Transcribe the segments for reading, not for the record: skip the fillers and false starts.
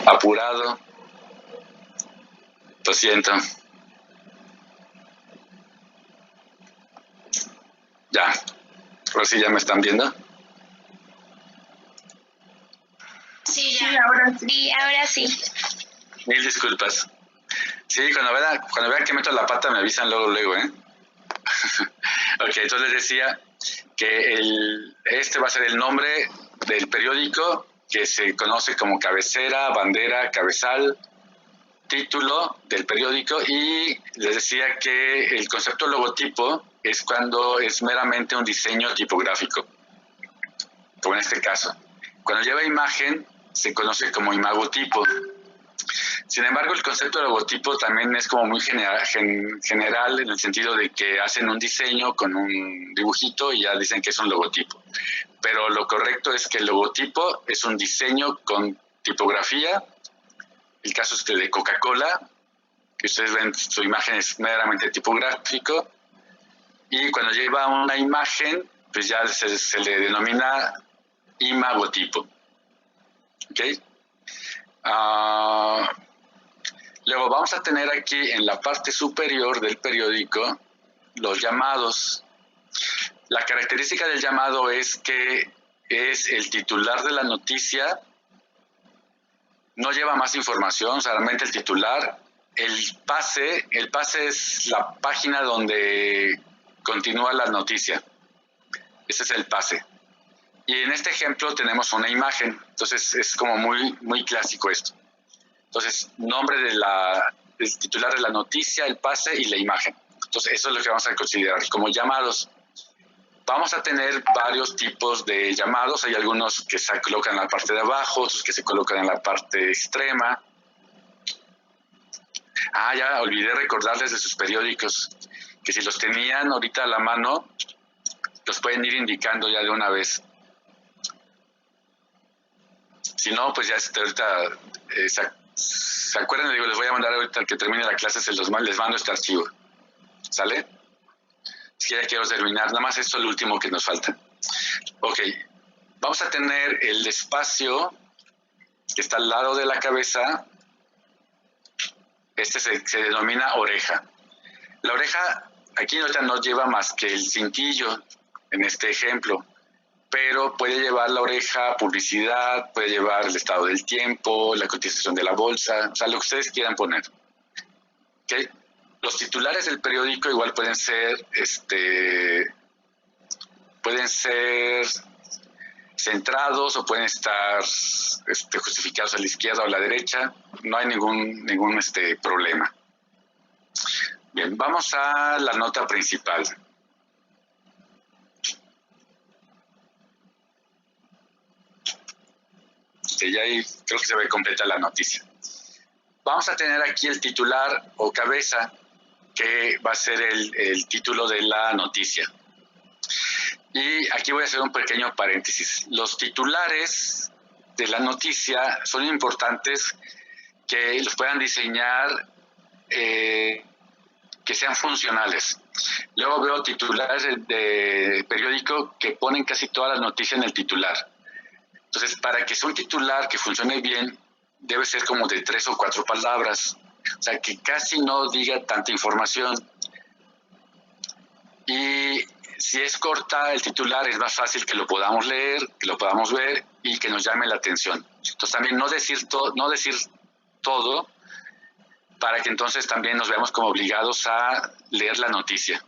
apurado. Lo siento. Ya. Ahora sí ya me están viendo. Sí, ahora sí. Sí, ahora sí. Mil disculpas. Sí, cuando vean que meto la pata me avisan luego, ¿eh? Ok, entonces les decía que este va a ser el nombre del periódico que se conoce como cabecera, bandera, cabezal, título del periódico, y les decía que el concepto logotipo es cuando es meramente un diseño tipográfico, como en este caso. Cuando lleva imagen se conoce como imagotipo. Sin embargo, el concepto de logotipo también es como muy general en el sentido de que hacen un diseño con un dibujito y ya dicen que es un logotipo. Pero lo correcto es que el logotipo es un diseño con tipografía. El caso es que de Coca-Cola, que ustedes ven, su imagen es meramente tipográfico. Y cuando lleva una imagen, pues ya se le denomina imagotipo. ¿Ok? Luego vamos a tener aquí en la parte superior del periódico los llamados. La característica del llamado es que es el titular de la noticia, no lleva más información, solamente el titular. El pase es la página donde continúa la noticia. Ese es el pase. Y en este ejemplo tenemos una imagen, entonces es como muy clásico esto. Entonces, nombre del titular de la noticia, el pase y la imagen. Entonces, eso es lo que vamos a considerar como llamados. Vamos a tener varios tipos de llamados. Hay algunos que se colocan en la parte de abajo, otros que se colocan en la parte extrema. Ya olvidé recordarles de sus periódicos, que si los tenían ahorita a la mano, los pueden ir indicando ya de una vez. Si no, pues ya ahorita ¿se acuerdan? Les voy a mandar ahorita que termine la clase, les mando este archivo. ¿Sale? Es que ya quiero terminar. Nada más esto es lo último que nos falta. Ok. Vamos a tener el espacio que está al lado de la cabeza. Este se denomina oreja. La oreja aquí ahorita no lleva más que el cintillo en este ejemplo, pero puede llevar la oreja publicidad, puede llevar el estado del tiempo, la cotización de la bolsa, o sea, lo que ustedes quieran poner. ¿Okay? Los titulares del periódico igual pueden ser centrados o pueden estar justificados a la izquierda o a la derecha. No hay ningún problema. Bien, vamos a la nota principal. Ya ahí creo que se ve completa la noticia. Vamos a tener aquí el titular o cabeza, que va a ser el título de la noticia. Y aquí voy a hacer un pequeño paréntesis. Los titulares de la noticia son importantes que los puedan diseñar, que sean funcionales. Luego veo titulares de periódico que ponen casi todas las noticias en el titular. Entonces, para que sea un titular que funcione bien, debe ser como de 3 o 4 palabras. O sea, que casi no diga tanta información. Y si es corta el titular, es más fácil que lo podamos leer, que lo podamos ver y que nos llame la atención. Entonces, también no decir todo, para que entonces también nos veamos como obligados a leer la noticia.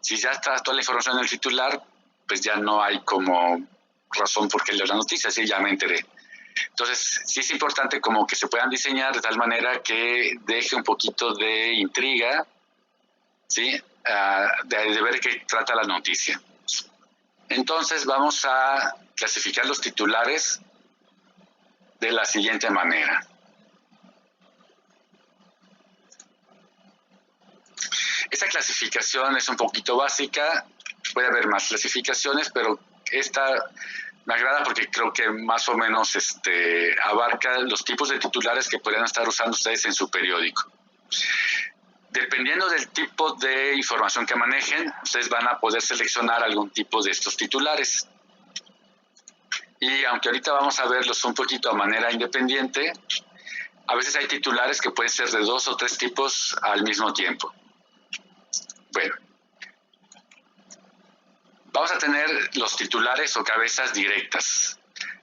Si ya está toda la información en el titular, pues ya no hay como razón por qué leer la noticia, sí, ya me enteré. Entonces, sí es importante como que se puedan diseñar de tal manera que deje un poquito de intriga, ¿sí? De ver qué trata la noticia. Entonces, vamos a clasificar los titulares de la siguiente manera. Esta clasificación es un poquito básica, puede haber más clasificaciones, pero esta me agrada porque creo que más o menos abarca los tipos de titulares que podrían estar usando ustedes en su periódico. Dependiendo del tipo de información que manejen, ustedes van a poder seleccionar algún tipo de estos titulares. Y aunque ahorita vamos a verlos un poquito a manera independiente, A veces hay titulares que pueden ser de 2 o 3 tipos al mismo tiempo. Bueno, vamos a tener los titulares o cabezas directas.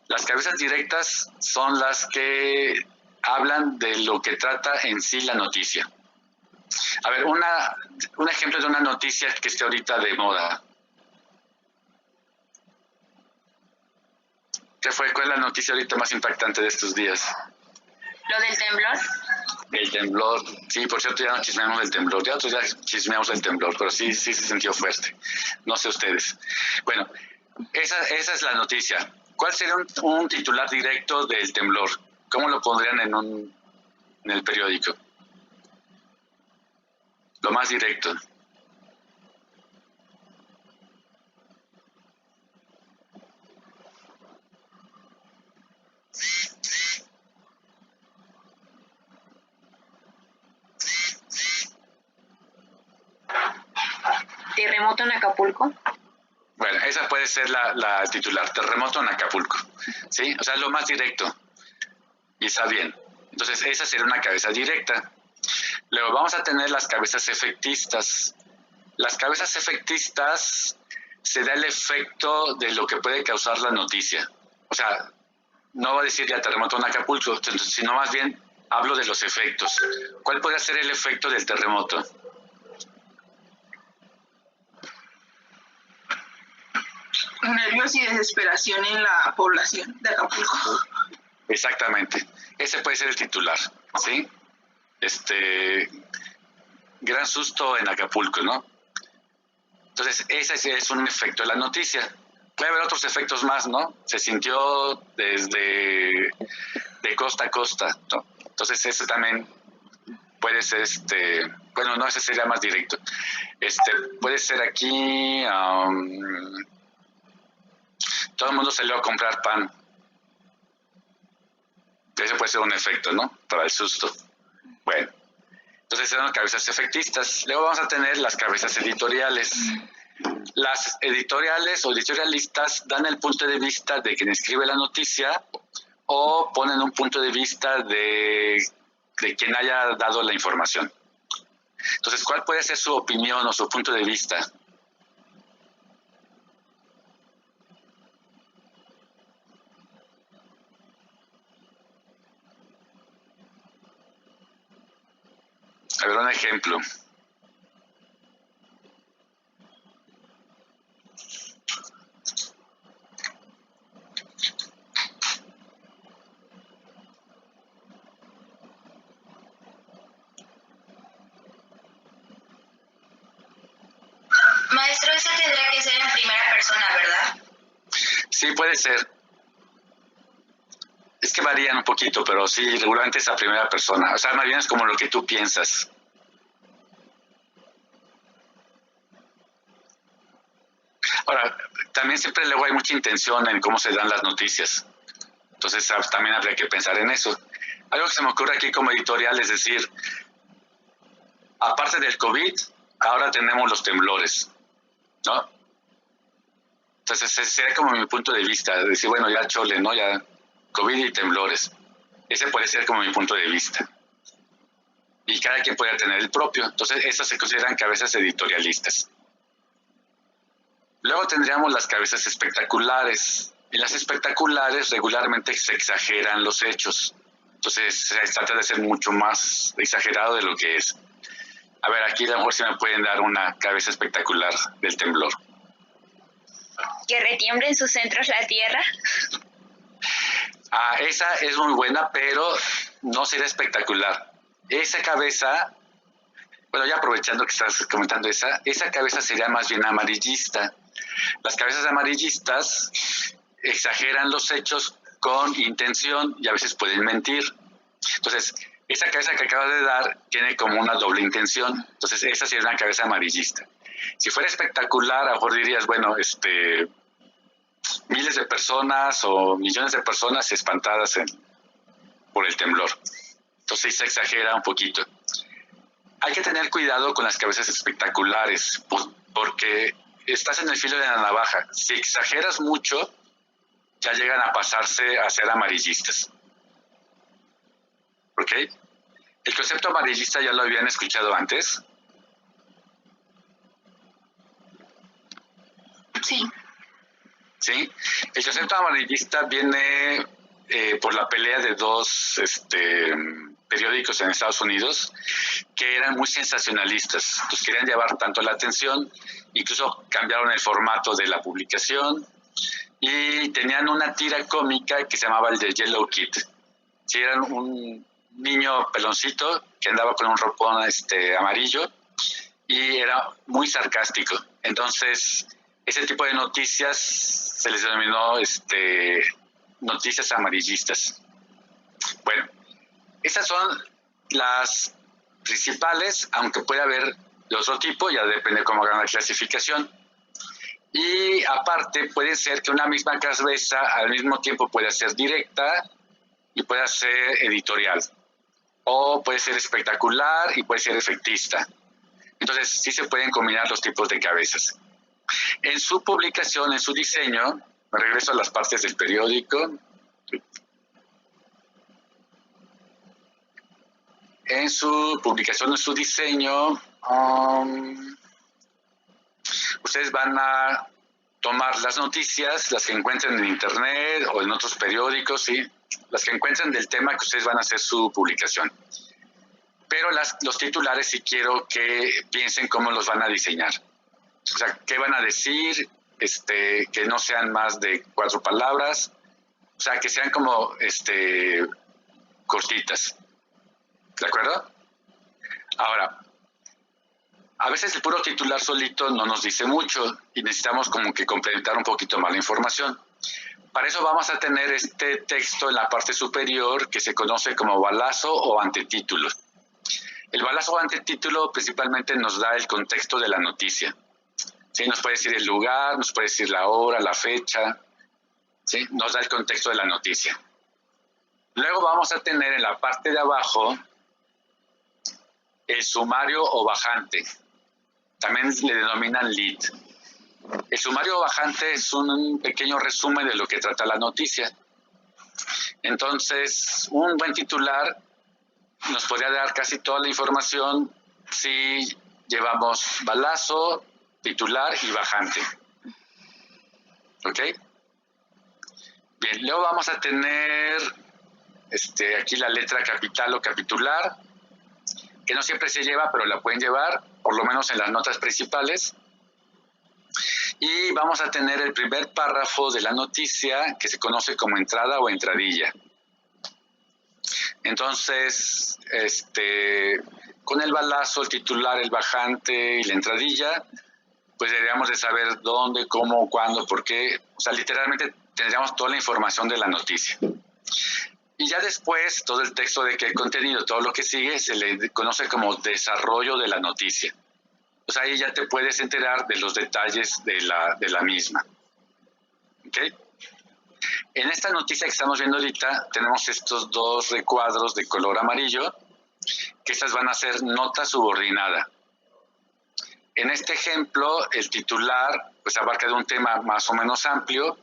Las cabezas directas son las que hablan de lo que trata en sí la noticia. A ver, un ejemplo de una noticia que esté ahorita de moda. ¿Cuál es la noticia ahorita más impactante de estos días? Lo del temblor. El temblor, sí, por cierto, ya no chismeamos del temblor, ya otros ya chismeamos del temblor, pero sí se sintió fuerte. No sé ustedes. Bueno, esa es la noticia. ¿Cuál sería un titular directo del temblor? ¿Cómo lo pondrían en el periódico? Lo más directo. Terremoto en Acapulco. Bueno, esa puede ser la titular, terremoto en Acapulco, ¿sí? O sea, lo más directo. Y está bien. Entonces, esa sería una cabeza directa. Luego vamos a tener las cabezas efectistas. Las cabezas efectistas se da el efecto de lo que puede causar la noticia. O sea, no va a decir ya terremoto en Acapulco, sino más bien hablo de los efectos. ¿Cuál podría ser el efecto del terremoto? Nervios y desesperación en la población de Acapulco. Exactamente. Ese puede ser el titular, ¿sí? Gran susto en Acapulco, ¿no? Entonces, ese es un efecto de la noticia. Puede haber otros efectos más, ¿no? Se sintió desde de costa a costa, ¿no? Entonces, ese también puede ser, bueno, no, ese sería más directo. Puede ser aquí, todo el mundo salió a comprar pan. Ese puede ser un efecto, ¿no? Para el susto. Bueno, entonces son las cabezas efectistas. Luego vamos a tener las cabezas editoriales. Las editoriales o editorialistas dan el punto de vista de quien escribe la noticia o ponen un punto de vista de quien haya dado la información. Entonces, ¿cuál puede ser su opinión o su punto de vista? A ver, un ejemplo. Maestro, ese tendría que ser en primera persona, ¿verdad? Sí, puede ser. Es que varían un poquito, pero sí, regularmente es a primera persona. O sea, más bien es como lo que tú piensas. Ahora, también siempre luego hay mucha intención en cómo se dan las noticias. Entonces, también habría que pensar en eso. Algo que se me ocurre aquí como editorial es decir, aparte del COVID, ahora tenemos los temblores, ¿no? Entonces, ese sería como mi punto de vista, de decir, bueno, ya chole, ¿no? Ya COVID y temblores. Ese puede ser como mi punto de vista. Y cada quien puede tener el propio. Entonces, esas se consideran cabezas editorialistas. Luego tendríamos las cabezas espectaculares. En las espectaculares regularmente se exageran los hechos. Entonces, se trata de ser mucho más exagerado de lo que es. A ver, aquí a lo mejor sí me pueden dar una cabeza espectacular del temblor. Que retiemble en sus centros la tierra. Esa es muy buena, pero no sería espectacular. Esa cabeza, bueno, ya aprovechando que estás comentando esa cabeza sería más bien amarillista. Las cabezas amarillistas exageran los hechos con intención y a veces pueden mentir. Entonces, esa cabeza que acabas de dar tiene como una doble intención. Entonces, esa sería una cabeza amarillista. Si fuera espectacular, a lo mejor dirías, bueno, miles de personas o millones de personas espantadas por el temblor. Entonces, se exagera un poquito. Hay que tener cuidado con las cabezas espectaculares, porque estás en el filo de la navaja. Si exageras mucho, ya llegan a pasarse a ser amarillistas. ¿Ok? El concepto amarillista ya lo habían escuchado antes. Sí. ¿Sí? El concepto amarillista viene por la pelea de dos periódicos en Estados Unidos que eran muy sensacionalistas. Entonces querían llevar tanto la atención, incluso cambiaron el formato de la publicación y tenían una tira cómica que se llamaba el de Yellow Kid. Sí, era un niño peloncito que andaba con un ropón amarillo y era muy sarcástico. Entonces, ese tipo de noticias se les denominó noticias amarillistas. Bueno, esas son las principales, aunque puede haber de otro tipo, ya depende cómo hagan la clasificación. Y aparte, puede ser que una misma cabeza al mismo tiempo pueda ser directa y pueda ser editorial. O puede ser espectacular y puede ser efectista. Entonces, sí se pueden combinar los tipos de cabezas. En su publicación, en su diseño, me regreso a las partes del periódico. En su publicación, en su diseño, ustedes van a tomar las noticias, las que encuentren en internet o en otros periódicos, ¿sí? Las que encuentren del tema que ustedes van a hacer su publicación. Pero los titulares sí quiero que piensen cómo los van a diseñar. O sea, qué van a decir, que no sean más de 4 palabras, o sea, que sean como cortitas. ¿De acuerdo? Ahora, a veces el puro titular solito no nos dice mucho y necesitamos como que complementar un poquito más la información. Para eso vamos a tener este texto en la parte superior que se conoce como balazo o antetítulo. El balazo o antetítulo principalmente nos da el contexto de la noticia. ¿Sí? Nos puede decir el lugar, nos puede decir la hora, la fecha, ¿sí? Nos da el contexto de la noticia. Luego vamos a tener en la parte de abajo el sumario o bajante. También le denominan lead. El sumario o bajante es un pequeño resumen de lo que trata la noticia. Entonces, un buen titular nos podría dar casi toda la información si llevamos balazo, titular y bajante. ¿Ok? Bien, luego vamos a tener aquí la letra capital o capitular, que no siempre se lleva, pero la pueden llevar, por lo menos en las notas principales. Y vamos a tener el primer párrafo de la noticia, que se conoce como entrada o entradilla. Entonces, con el balazo, el titular, el bajante y la entradilla, pues deberíamos de saber dónde, cómo, cuándo, por qué. O sea, literalmente tendríamos toda la información de la noticia. Y ya después, todo el texto de que el contenido, todo lo que sigue, se le conoce como desarrollo de la noticia. Pues ahí ya te puedes enterar de los detalles de la misma. ¿Ok? En esta noticia que estamos viendo ahorita, tenemos estos dos recuadros de color amarillo, que estas van a ser nota subordinada. En este ejemplo, el titular pues abarca de un tema más o menos amplio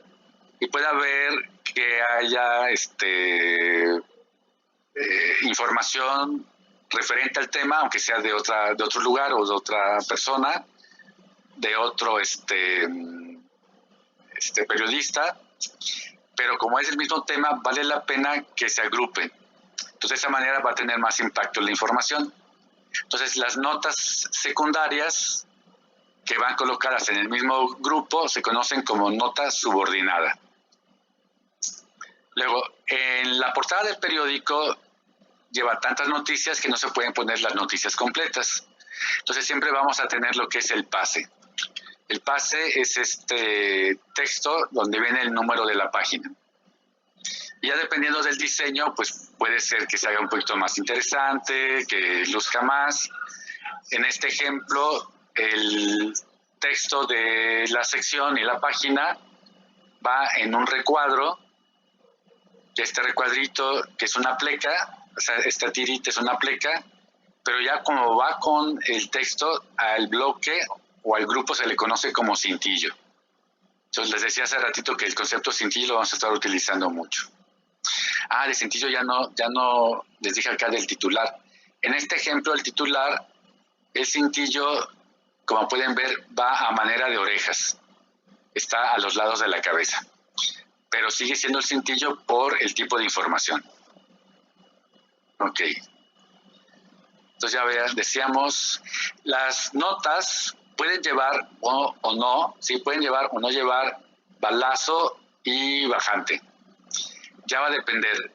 y puede haber que haya información referente al tema, aunque sea de otro lugar o de otra persona, de otro periodista, pero como es el mismo tema, vale la pena que se agrupen. Entonces, de esa manera va a tener más impacto la información. Entonces, las notas secundarias que van colocadas en el mismo grupo se conocen como nota subordinada. Luego, en la portada del periódico lleva tantas noticias que no se pueden poner las noticias completas. Entonces, siempre vamos a tener lo que es el pase. El pase es este texto donde viene el número de la página. Y ya dependiendo del diseño, pues puede ser que se haga un poquito más interesante, que luzca más. En este ejemplo, el texto de la sección y la página va en un recuadro, y este recuadrito que es una pleca, o sea, esta tirita es una pleca, pero ya como va con el texto, al bloque o al grupo se le conoce como cintillo. Entonces les decía hace ratito que el concepto cintillo lo vamos a estar utilizando mucho. De cintillo ya no les dije acá del titular. En este ejemplo, el titular, el cintillo, como pueden ver, va a manera de orejas. Está a los lados de la cabeza. Pero sigue siendo el cintillo por el tipo de información. Ok. Entonces ya decíamos, las notas pueden llevar o no, sí, pueden llevar o no llevar balazo y bajante. Ya va a depender.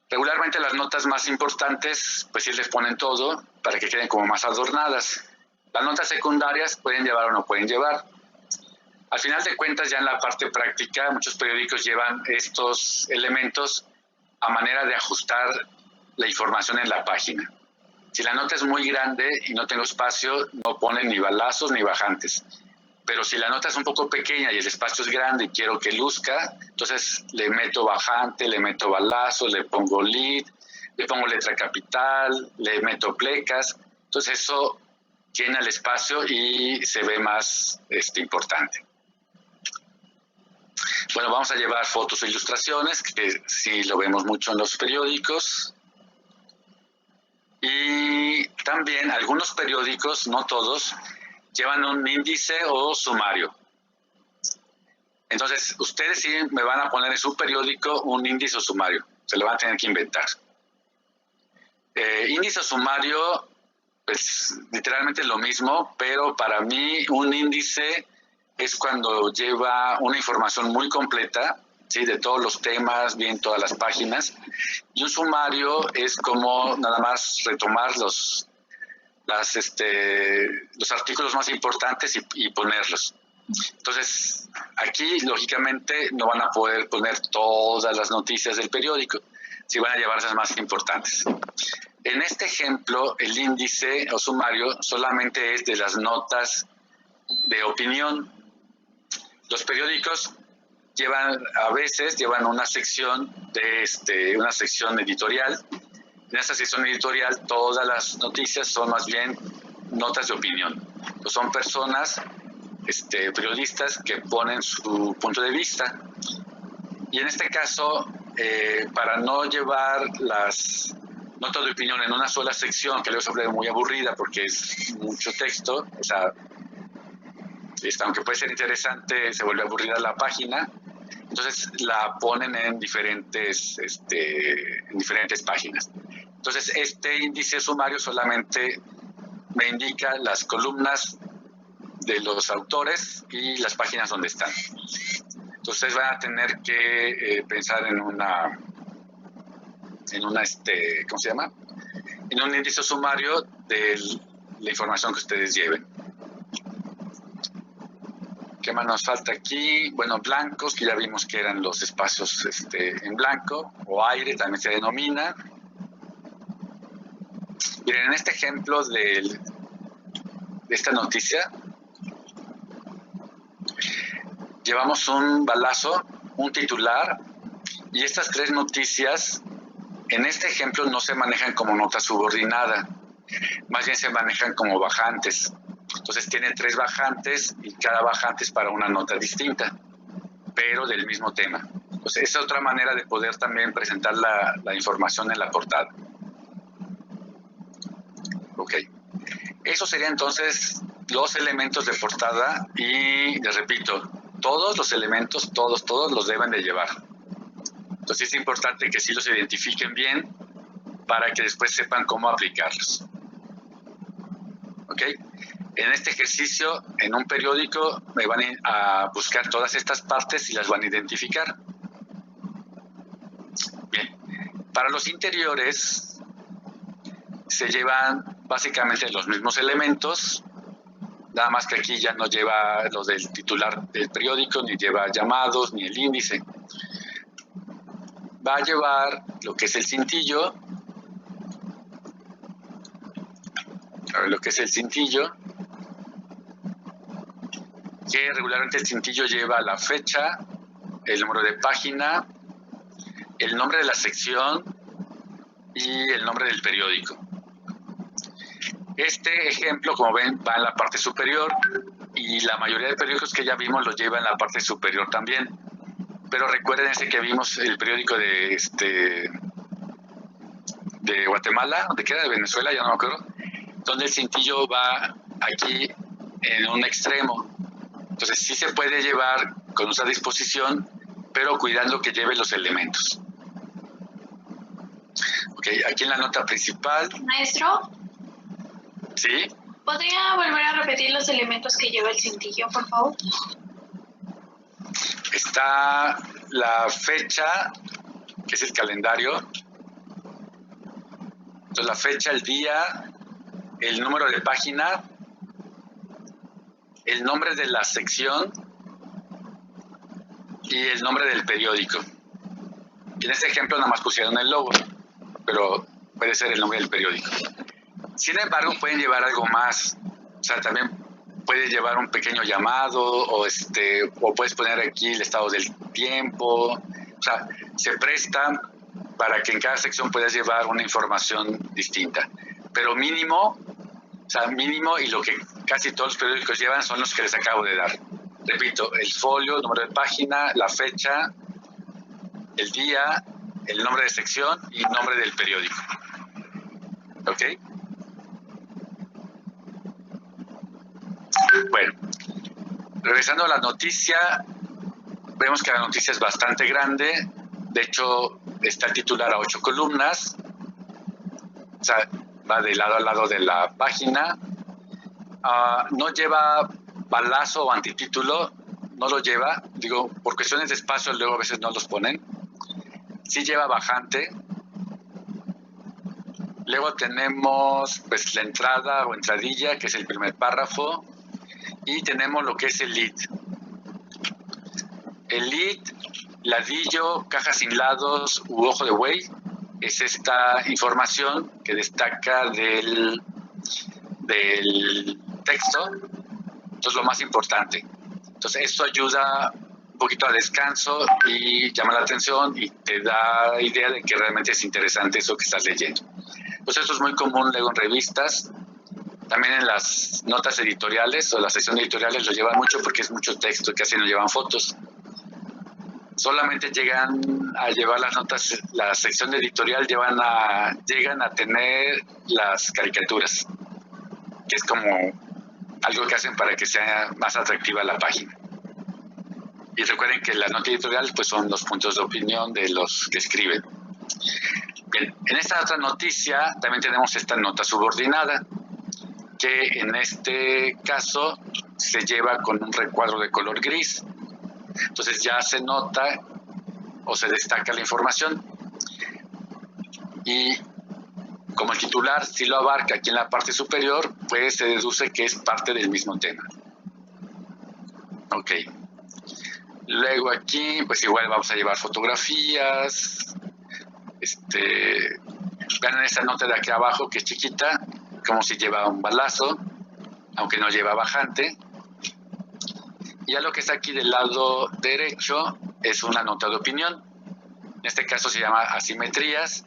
Regularmente las notas más importantes, pues sí les ponen todo para que queden como más adornadas. Las notas secundarias pueden llevar o no pueden llevar. Al final de cuentas, ya en la parte práctica, muchos periódicos llevan estos elementos a manera de ajustar la información en la página. Si la nota es muy grande y no tengo espacio, no ponen ni balazos ni bajantes. Pero si la nota es un poco pequeña y el espacio es grande y quiero que luzca, entonces le meto bajante, le meto balazo, le pongo lead, le pongo letra capital, le meto plecas. Entonces eso llena el espacio y se ve más importante. Bueno, vamos a llevar fotos e ilustraciones, que sí lo vemos mucho en los periódicos. Y también algunos periódicos, no todos, llevan un índice o sumario. Entonces, ustedes sí me van a poner en su periódico un índice o sumario. Se lo van a tener que inventar. Índice o sumario, pues literalmente es lo mismo, pero para mí un índice es cuando lleva una información muy completa, ¿sí? De todos los temas, bien todas las páginas. Y un sumario es como nada más retomar los artículos más importantes y ponerlos. Entonces, aquí, lógicamente, no van a poder poner todas las noticias del periódico, si van a llevarse las más importantes. En este ejemplo, el índice o sumario solamente es de las notas de opinión. Los periódicos a veces llevan una sección una sección editorial. En esta sección editorial todas las noticias son más bien notas de opinión. Pues son personas, periodistas que ponen su punto de vista. Y en este caso, para no llevar las notas de opinión en una sola sección, que luego se vuelve muy aburrida porque es mucho texto, o sea, aunque puede ser interesante, se vuelve aburrida la página. Entonces la ponen en diferentes páginas. Entonces este índice sumario solamente me indica las columnas de los autores y las páginas donde están. Entonces van a tener que pensar en ¿cómo se llama? En un índice sumario de la información que ustedes lleven. ¿Qué más nos falta aquí? Bueno, blancos, que ya vimos que eran los espacios en blanco, o aire también se denomina. Miren, en este ejemplo de esta noticia, llevamos un balazo, un titular, y estas tres noticias, en este ejemplo no se manejan como nota subordinada, más bien se manejan como bajantes. Entonces tiene 3 bajantes y cada bajante es para una nota distinta, pero del mismo tema. Entonces esa es otra manera de poder también presentar la información en la portada. Ok. Esos serían entonces los elementos de portada y les repito, todos los elementos, todos los deben de llevar. Entonces es importante que sí los identifiquen bien para que después sepan cómo aplicarlos. ¿Ok? En este ejercicio, en un periódico, me van a buscar todas estas partes y las van a identificar. Bien, para los interiores se llevan básicamente los mismos elementos, nada más que aquí ya no lleva los del titular del periódico, ni lleva llamados, ni el índice. Va a llevar lo que es el cintillo, que regularmente el cintillo lleva la fecha, el número de página, el nombre de la sección y el nombre del periódico. Este ejemplo, como ven, va en la parte superior y la mayoría de periódicos que ya vimos lo lleva en la parte superior también. pero recuerden ese que vimos, el periódico de Guatemala, ¿de qué era? De Venezuela, ya no me acuerdo, donde el cintillo va aquí en un extremo. Entonces sí se puede llevar con esa disposición, pero cuidando que lleve los elementos. Ok, aquí en la nota principal. Maestro, ¿Sí? ¿podría volver a repetir los elementos que lleva el cintillo, por favor? Está la fecha, que es el calendario. Entonces la fecha, el día, el número de página, el nombre de la sección y el nombre del periódico. Y en este ejemplo nada más pusieron el logo, pero puede ser el nombre del periódico. Sin embargo, pueden llevar algo más. O sea, también puedes llevar un pequeño llamado o puedes poner aquí el estado del tiempo. O sea, se presta para que en cada sección puedas llevar una información distinta. Pero mínimo, y lo que casi todos los periódicos llevan son los que les acabo de dar. Repito, el folio, el número de página, la fecha, el día, el nombre de sección y el nombre del periódico. ¿Ok? Bueno, regresando a la noticia, vemos que la noticia es bastante grande. De hecho, está el titular a 8 columnas. O sea, va de lado a lado de la página. No lleva balazo o antitítulo, no lo lleva. Digo, por cuestiones de espacio luego a veces no los ponen. Sí lleva bajante. Luego tenemos pues la entrada o entradilla, que es el primer párrafo. Y tenemos lo que es el lead. El lead, ladillo, caja sin lados u ojo de buey, es esta información que destaca del texto. Entonces, lo más importante. Entonces, esto ayuda un poquito a descanso y llama la atención y te da idea de que realmente es interesante eso que estás leyendo. Entonces, esto es muy común luego en revistas. También en las notas editoriales o la sección de editoriales lo llevan mucho porque es mucho texto, casi no llevan fotos. Solamente llegan a llevar las notas, la sección de editorial llegan a tener las caricaturas, que es como algo que hacen para que sea más atractiva la página. Y recuerden que la nota editorial pues son los puntos de opinión de los que escriben. Bien, en esta otra noticia también tenemos esta nota subordinada, que en este caso se lleva con un recuadro de color gris. Entonces ya se nota o se destaca la información. Y como el titular sí lo abarca aquí en la parte superior, pues se deduce que es parte del mismo tema. Ok. Luego aquí, pues igual vamos a llevar fotografías. Vean en esta nota de aquí abajo que es chiquita, como si lleva un balazo, aunque no lleva bajante. Y ya lo que está aquí del lado derecho es una nota de opinión. En este caso se llama asimetrías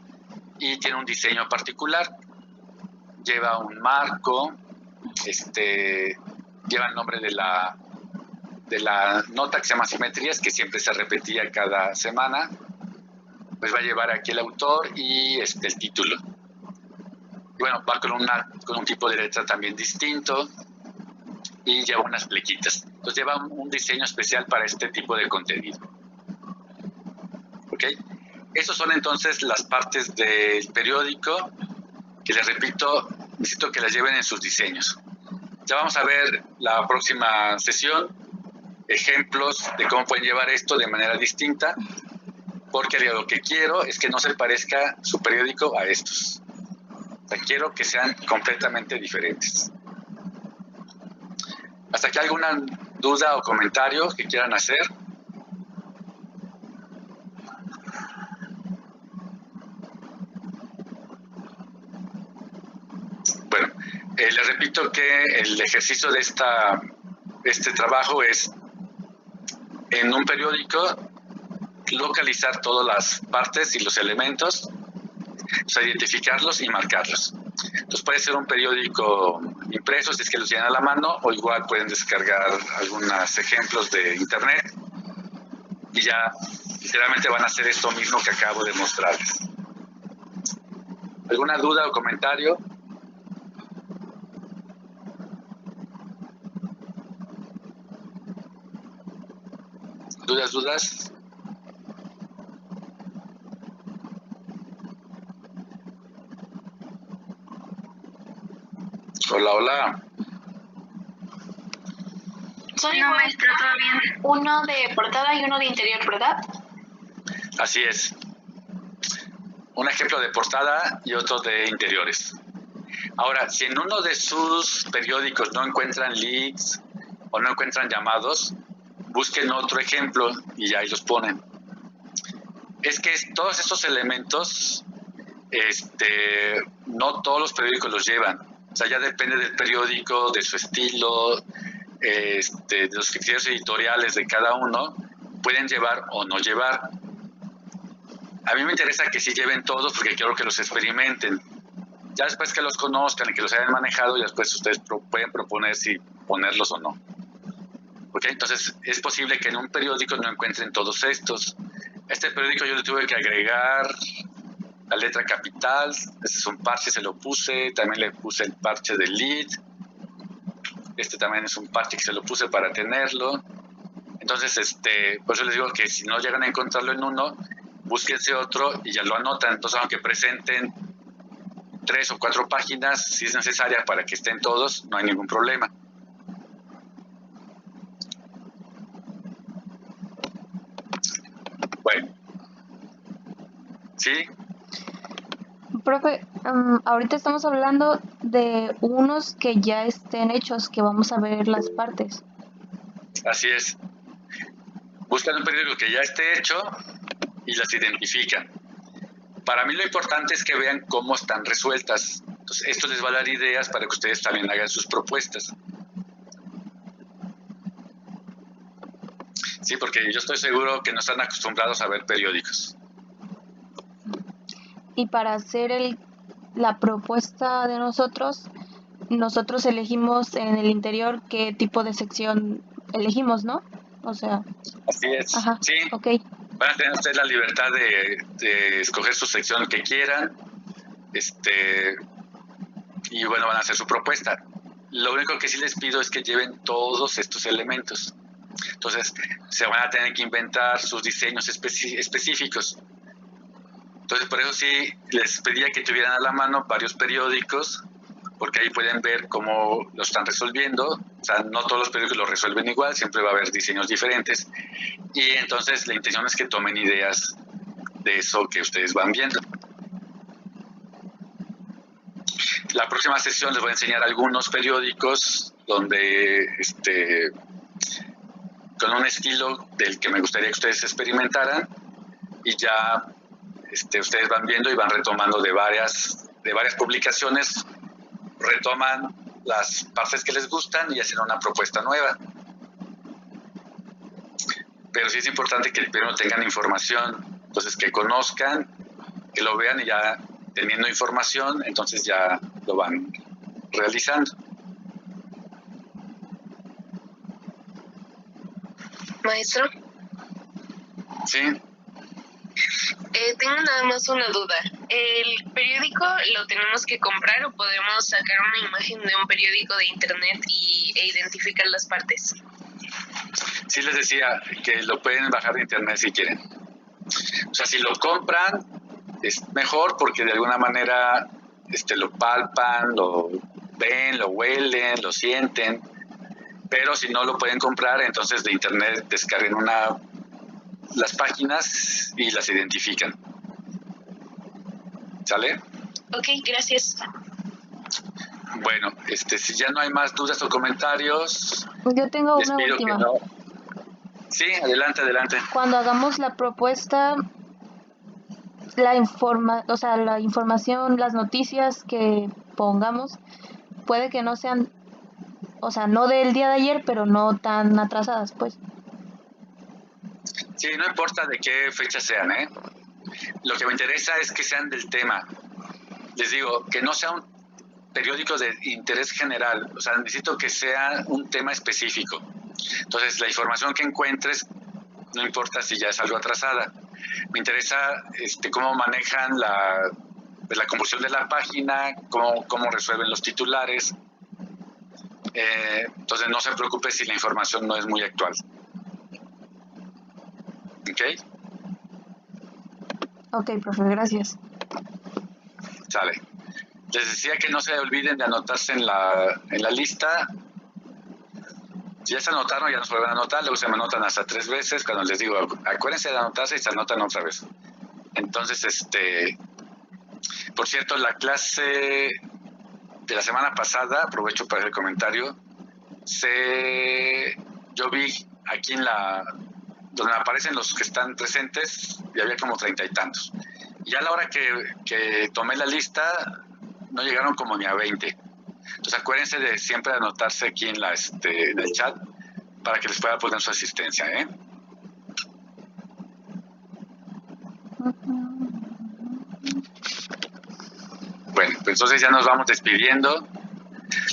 y tiene un diseño particular. Lleva un marco, lleva el nombre de la nota que se llama asimetrías, que siempre se repetía cada semana. Pues va a llevar aquí el autor y el título. Y bueno, va con un tipo de letra también distinto y lleva unas plequitas. Entonces lleva un diseño especial para este tipo de contenido. ¿Ok? Esas son entonces las partes del periódico que les repito, necesito que las lleven en sus diseños. Ya vamos a ver la próxima sesión, ejemplos de cómo pueden llevar esto de manera distinta, porque lo que quiero es que no se parezca su periódico a estos. O sea, quiero que sean completamente diferentes. ¿Hasta aquí alguna duda o comentario que quieran hacer? Bueno, les repito que el ejercicio de este trabajo es en un periódico localizar todas las partes y los elementos, o sea, identificarlos y marcarlos. Entonces puede ser un periódico impreso si es que los tienen a la mano, o igual pueden descargar algunos ejemplos de internet y ya literalmente van a hacer esto mismo que acabo de mostrarles. ¿Alguna duda o comentario? ¿Dudas? Hola. Son No, igual, maestro, todo bien. uno de portada y uno de interior, ¿verdad? Así es. Un ejemplo de portada y otro de interiores. Ahora, si en uno de sus periódicos no encuentran leads o no encuentran llamados, busquen otro ejemplo y ya ahí los ponen. Es que todos estos elementos, no todos los periódicos los llevan. O sea, ya depende del periódico, de su estilo, de los criterios editoriales de cada uno, pueden llevar o no llevar. A mí me interesa que sí lleven todos porque quiero que los experimenten. Ya después que los conozcan y que los hayan manejado, ya después ustedes pueden proponer si ponerlos o no. ¿Ok? Entonces, es posible que en un periódico no encuentren todos estos. Este periódico yo le tuve que agregar la letra capital, este es un parche, se lo puse, también le puse el parche del lead, este también es un parche que se lo puse para tenerlo. Entonces, por eso les digo que si no llegan a encontrarlo en uno, búsquense otro y ya lo anotan. Entonces, aunque presenten 3 o 4 páginas, si es necesaria para que estén todos, no hay ningún problema. Bueno. ¿Sí? Profe, ahorita estamos hablando de unos que ya estén hechos, que vamos a ver las partes. Así es. Buscan un periódico que ya esté hecho y las identifican. Para mí lo importante es que vean cómo están resueltas. Entonces, esto les va a dar ideas para que ustedes también hagan sus propuestas. Sí, porque yo estoy seguro que no están acostumbrados a ver periódicos. Y para hacer la propuesta de nosotros elegimos en el interior qué tipo de sección elegimos, ¿no? O sea, Así es. ajá, Sí, ok. van a tener ustedes la libertad de escoger su sección que quieran, y bueno, van a hacer su propuesta. Lo único que sí les pido es que lleven todos estos elementos. Entonces, se van a tener que inventar sus diseños específicos. Entonces, por eso sí les pedía que tuvieran a la mano varios periódicos, porque ahí pueden ver cómo lo están resolviendo. O sea, no todos los periódicos lo resuelven igual, siempre va a haber diseños diferentes. Y entonces la intención es que tomen ideas de eso que ustedes van viendo. La próxima sesión les voy a enseñar algunos periódicos donde, con un estilo del que me gustaría que ustedes experimentaran, y ya ustedes van viendo y van retomando de varias publicaciones, retoman las partes que les gustan y hacen una propuesta nueva. Pero sí es importante que primero tengan información, entonces que conozcan, que lo vean y ya teniendo información, entonces ya lo van realizando. Maestro, Sí, tengo nada más una duda. ¿El periódico lo tenemos que comprar o podemos sacar una imagen de un periódico de internet e identificar las partes? sí les decía que lo pueden bajar de internet si quieren. O sea, si lo compran, es mejor porque de alguna manera lo palpan, lo ven, lo huelen, lo sienten. Pero si no lo pueden comprar, entonces de internet descarguen las páginas y las identifican. ¿Sale? Ok, gracias. Bueno, si ya no hay más dudas o comentarios, Yo tengo les una pido última. que no. Sí, adelante. Cuando hagamos la propuesta, la información, las noticias que pongamos, puede que no sean, o sea, no del día de ayer, pero no tan atrasadas, pues. Sí, no importa de qué fecha sean, ¿eh? Lo que me interesa es que sean del tema. Les digo, que no sea un periódico de interés general, o sea, necesito que sea un tema específico. Entonces, la información que encuentres, no importa si ya es algo atrasada. Me interesa cómo manejan la conversión de la página, cómo resuelven los titulares. Entonces no se preocupe si la información no es muy actual. ¿Ok? Ok, profe, gracias. Sale. Les decía que no se olviden de anotarse en la lista. Si ya se anotaron, ya nos vuelven a anotar, luego se me anotan hasta 3 veces. Cuando les digo, acuérdense de anotarse y se anotan otra vez. Entonces, por cierto, la clase de la semana pasada, aprovecho para el comentario, yo vi aquí donde aparecen los que están presentes, y había como 30 y tantos. Y a la hora que tomé la lista, no llegaron como ni a 20. Entonces acuérdense de siempre anotarse aquí en el chat para que les pueda poner su asistencia, ¿eh? Bueno, pues entonces ya nos vamos despidiendo.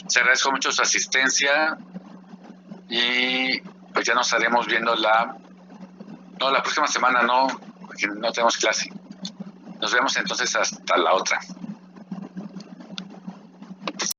Les agradezco mucho su asistencia y pues ya nos estaremos viendo la próxima semana no, porque no tenemos clase. Nos vemos entonces hasta la otra.